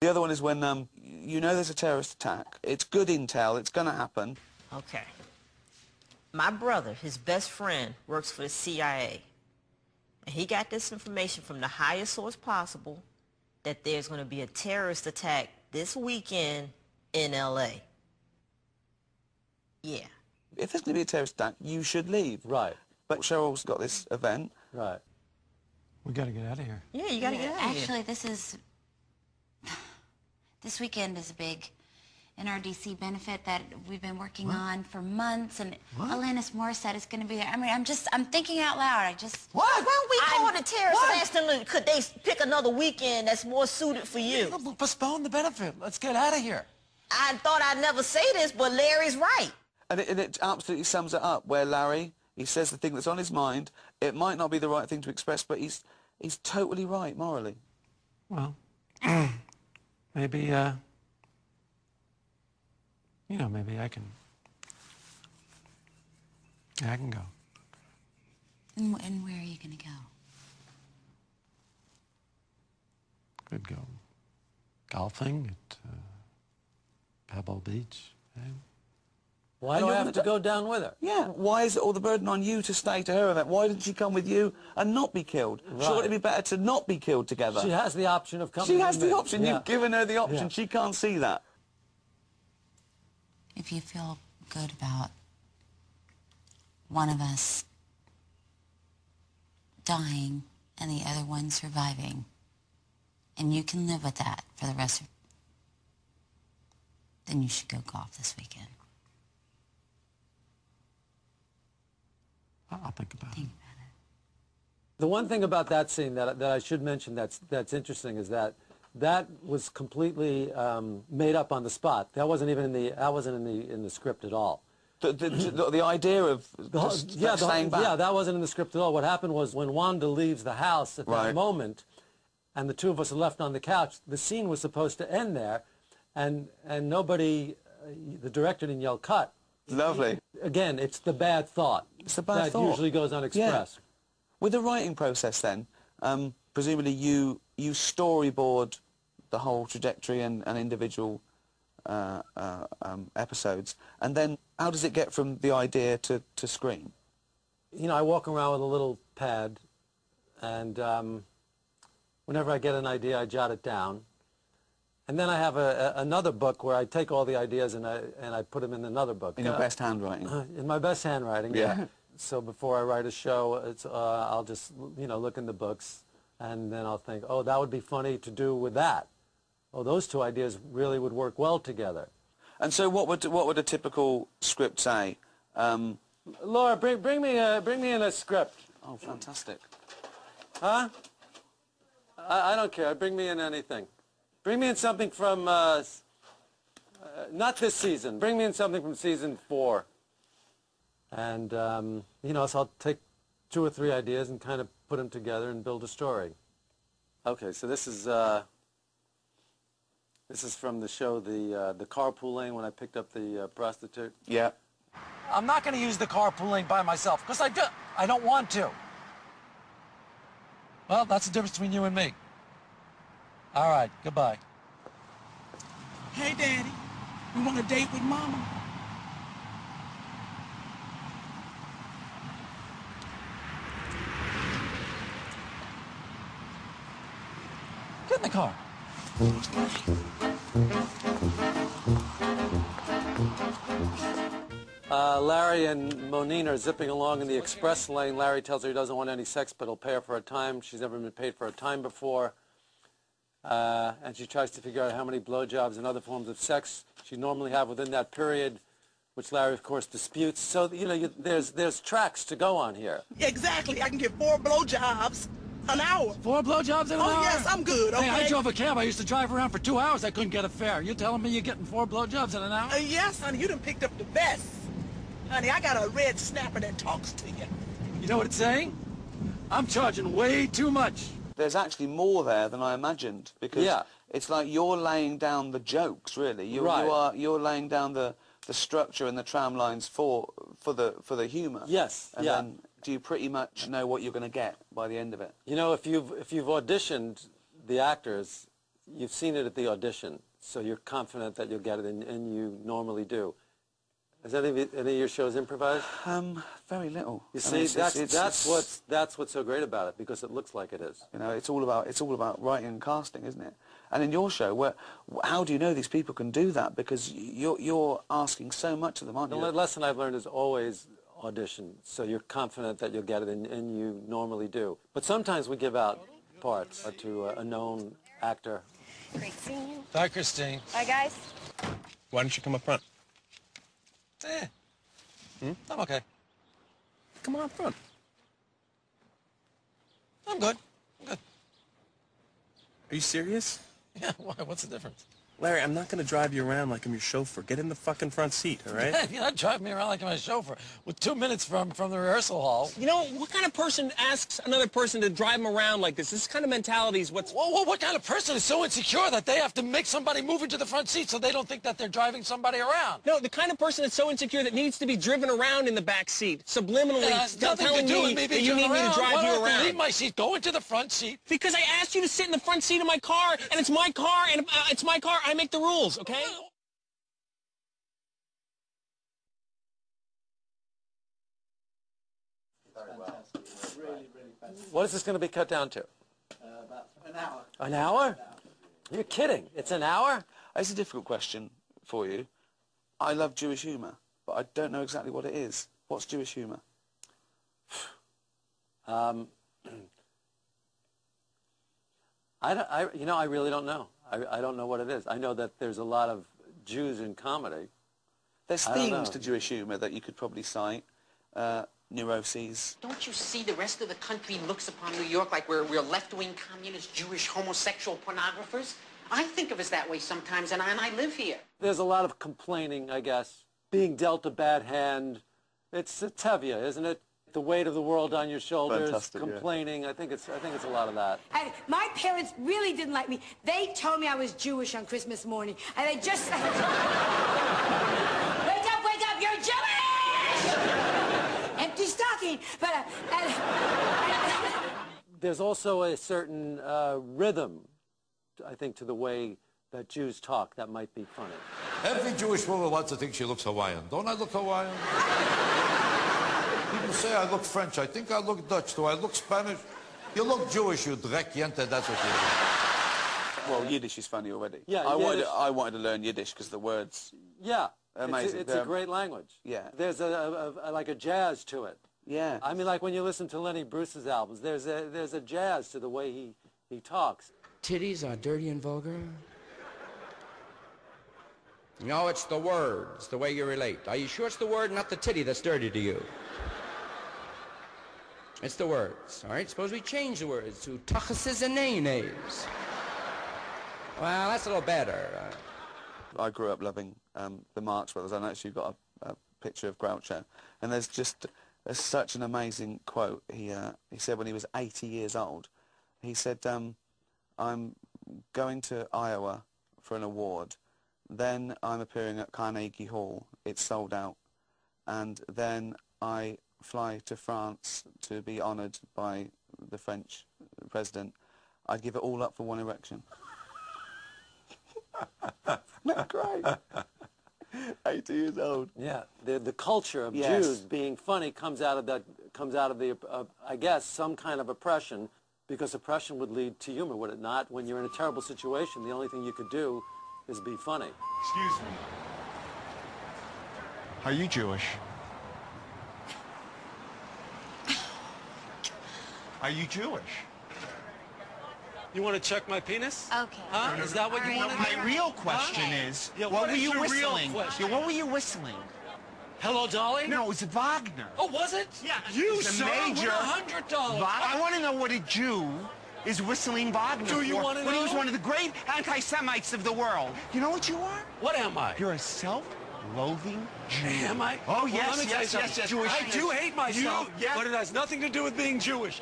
The other one is when you know there's a terrorist attack. It's good intel. It's going to happen. Okay. My brother, his best friend, works for the CIA. And he got this information from the highest source possible that there's going to be a terrorist attack this weekend in L.A. Yeah. If there's going to be a terrorist attack, you should leave. Right. But Cheryl's got this event. Right. We got to get out of here. Yeah, you got to get out of here. Actually, this weekend is a big NRDC benefit that we've been working on for months, and Alanis Morissette is going to be there. I mean, I'm thinking out loud. Why don't we call the terrorists and ask them, could they pick another weekend that's more suited for you? No, postpone the benefit. Let's get out of here. I thought I'd never say this, but Larry's right. And it absolutely sums it up, where Larry, he says the thing that's on his mind. It might not be the right thing to express, but he's totally right, morally. Well, maybe, you know, maybe I can go. And where are you going to go? Could go golfing at Pebble Beach. Eh? Why do I have to go down with her? Yeah, why is it all the burden on you to stay to her event? Why didn't she come with you and not be killed? Right. Surely it'd be better to not be killed together. She has the option of coming. She has the option. Yeah. You've given her the option. Yeah. She can't see that. If you feel good about one of us dying and the other one surviving, and you can live with that for the rest of, then you should go golf this weekend. I'll think about it. The one thing about that scene that I should mention that's interesting is that was completely made up on the spot. That wasn't even in the script at all. The idea of staying back. Yeah, that wasn't in the script at all. What happened was when Wanda leaves the house at that moment, and the two of us are left on the couch, the scene was supposed to end there, and nobody, the director didn't yell cut. Lovely. Again, it's the bad thought. It's a bad thought. That usually goes unexpressed. Yeah. With the writing process then, presumably you storyboard the whole trajectory and individual episodes, and then how does it get from the idea to screen? You know, I walk around with a little pad, and whenever I get an idea, I jot it down. And then I have another book where I take all the ideas and I put them in another book. In your best handwriting? In my best handwriting, yeah. So before I write a show, I'll just, you know, look in the books, and then I'll think, oh, that would be funny to do with that. Oh, those two ideas really would work well together. And so what would a typical script say? Laura, bring me in a script. Oh, fantastic. Huh? I don't care. Bring me in anything. Bring me in something from, not this season. Bring me in something from season 4. And, you know, so I'll take 2 or 3 ideas and kind of put them together and build a story. Okay, so this is from the show, the carpool lane, when I picked up the prostitute. Yeah. I'm not going to use the carpool lane by myself, because I don't want to. Well, that's the difference between you and me. All right, goodbye. Hey, Daddy, you want a date with Mama? Get in the car. Larry and Monine are zipping along in the express lane. Larry tells her he doesn't want any sex, but he'll pay her for a time. She's never been paid for a time before. And she tries to figure out how many blowjobs and other forms of sex she'd normally have within that period, which Larry, of course, disputes. So, you know, there's tracks to go on here. Exactly. I can get 4 blowjobs an hour. 4 blowjobs in an hour? Oh, yes, I'm good, okay? Hey, I drove a cab. I used to drive around for 2 hours. I couldn't get a fare. You telling me you're getting 4 blowjobs in an hour? Yes, honey, you done picked up the best. Honey, I got a red snapper that talks to you. You know what it's saying? I'm charging way too much. There's actually more there than I imagined, because it's like you're laying down the jokes, really. You're laying down the structure and the tram lines for the humour. Yes. And then do you pretty much know what you're going to get by the end of it? You know, if you've auditioned the actors you've seen it at the audition, so you're confident that you'll get it, and you normally do. Is any of your shows improvised? Very little. You see, that's what's so great about it, because it looks like it is. You know, it's all about writing and casting, isn't it? And in your show, how do you know these people can do that? Because you're asking so much of them, aren't you? The lesson I've learned is always audition, so you're confident that you'll get it, and you normally do. But sometimes we give out parts to a known actor. Great seeing you. Bye, Christine. Bye, guys. Why don't you come up front? I'm okay. Come on up front. I'm good. I'm good. Are you serious? Yeah, why? What's the difference? Larry, I'm not going to drive you around like I'm your chauffeur. Get in the fucking front seat, all right? You're not driving me around like I'm a chauffeur with 2 minutes from the rehearsal hall. You know, what kind of person asks another person to drive them around like this? This kind of mentality is what's... Whoa, what kind of person is so insecure that they have to make somebody move into the front seat so they don't think that they're driving somebody around? No, the kind of person that's so insecure that needs to be driven around in the back seat, subliminally telling me that you need me to drive you around. Leave my seat. Go into the front seat. Because I asked you to sit in the front seat of my car, and it's my car, and it's my car. I make the rules, okay? What is this going to be cut down to? About an hour. An hour? You're kidding. It's an hour? It's a difficult question for you. I love Jewish humour, but I don't know exactly what it is. What's Jewish humour? I really don't know. I don't know what it is. I know that there's a lot of Jews in comedy. There's themes to Jewish humour that you could probably cite. Neuroses. Don't you see the rest of the country looks upon New York like we're left-wing communist, Jewish, homosexual pornographers? I think of us that way sometimes, and I live here. There's a lot of complaining, I guess. Being dealt a bad hand. It's heavy, isn't it? The weight of the world on your shoulders. Fantastic, complaining. Yeah. I think it's a lot of that. My parents really didn't like me. They told me I was Jewish on Christmas morning, and they just wake up, you're Jewish! Empty stocking. But there's also a certain rhythm, I think, to the way that Jews talk that might be funny. Every Jewish woman wants to think she looks Hawaiian. Don't I look Hawaiian? People say I look French. I think I look Dutch. Do I look Spanish? You look Jewish, you dreck jente, that's what you Well, Yiddish is funny already. Yeah, I wanted to learn Yiddish because the words... Yeah. Amazing. It's a great language. Yeah. There's like a jazz to it. Yeah. I mean, like when you listen to Lenny Bruce's albums, there's a jazz to the way he talks. Titties are dirty and vulgar? No, it's the words, the way you relate. Are you sure it's the word, not the titty, that's dirty to you? It's the words, all right? Suppose we change the words to tuchuses and nay-nays. Well, that's a little better. I grew up loving the Marx Brothers. I noticed you've got a picture of Groucho. And there's such an amazing quote. He said when he was 80 years old, he said, I'm going to Iowa for an award. Then I'm appearing at Carnegie Hall. It's sold out. And then I fly to France to be honoured by the French president. I'd give it all up for one erection. Not great. 80 years old. Yeah, the culture of Jews being funny comes out of the I guess some kind of oppression, because oppression would lead to humor, would it not? When you're in a terrible situation, the only thing you could do is be funny. Excuse me. Are you Jewish? Are you Jewish? You want to check my penis? Okay. Huh? Is that what you want to do? My real question is, what were you whistling? Yeah, what were you whistling? Hello, Dolly? No, it was Wagner. Oh, was it? Yeah. You, it's a sir, major $100. I want to know what a Jew is whistling Wagner Do you for want to when know? he was one of the great anti-Semites of the world. You know what you are? What am I? You're a self-loathing Jew. Am I? Oh, Well, yes, let me tell you yes, something. yes, yes. I do hate myself, but it has nothing to do with being Jewish.